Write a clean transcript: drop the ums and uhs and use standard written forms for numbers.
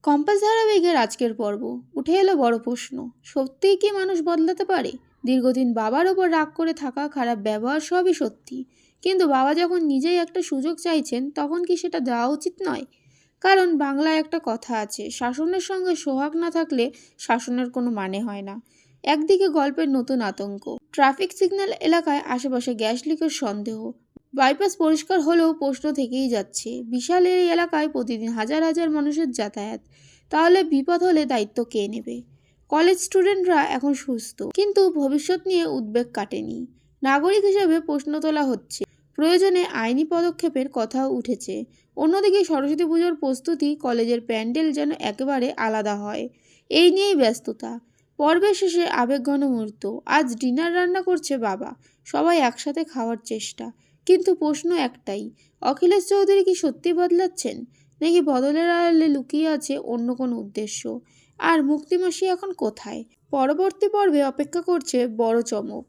Compass ধারাবাহিকের আজকের পর্ব উঠে এলো বড় প্রশ্ন, সত্যিই কি মানুষ বদলাতে পারে? দীর্ঘদিন বাবার ওপর রাগ করে থাকা, খারাপ ব্যবহার সবই সত্যি, কিন্তু বাবা যখন নিজেই একটা সুযোগ চাইছেন তখন কি সেটা দেওয়া উচিত নয়? কারণ বাংলায় একটা কথা আছে, শাসনের সঙ্গে সোহাগ না থাকলে শাসনের কোনো মানে হয় না। একদিকে গল্পের নতুন আতঙ্ক, ট্রাফিক সিগন্যাল এলাকায় আশেপাশে গ্যাস লিকের সন্দেহ, বাইপাস পরিষ্কার হলেও প্রশ্ন থেকেই যাচ্ছে। বিশাল এই এলাকায় প্রতিদিন হাজার হাজার মানুষের যাতায়াত, তাহলে বিপদ হলে দায়িত্ব কে নেবে? কলেজ স্টুডেন্টরা এখন সুস্থ, কিন্তু ভবিষ্যৎ নিয়ে উদ্বেগ কাটেনি। নাগরিক হিসেবে প্রশ্ন তোলা হচ্ছে, প্রয়োজনে আইনি পদক্ষেপের কথাও উঠেছে। অন্যদিকে সরস্বতী পুজোর প্রস্তুতি, কলেজের প্যান্ডেল যেন একেবারে আলাদা হয়, এই নিয়েই ব্যস্ততা। পর্বের শেষে আবেগঘন মুহূর্ত। আজ ডিনার রান্না করছে বাবা, সবাই একসাথে খাওয়ার চেষ্টা। কিন্তু প্রশ্ন একটাই, অখিলেশ চৌধুরী কি সত্যি বদলাচ্ছেন, নাকি বদলের আড়ালে লুকিয়ে আছে অন্য কোনো উদ্দেশ্য? আর মুক্তিমাসি এখন কোথায়? পরবর্তী পর্বে অপেক্ষা করছে বড় চমক।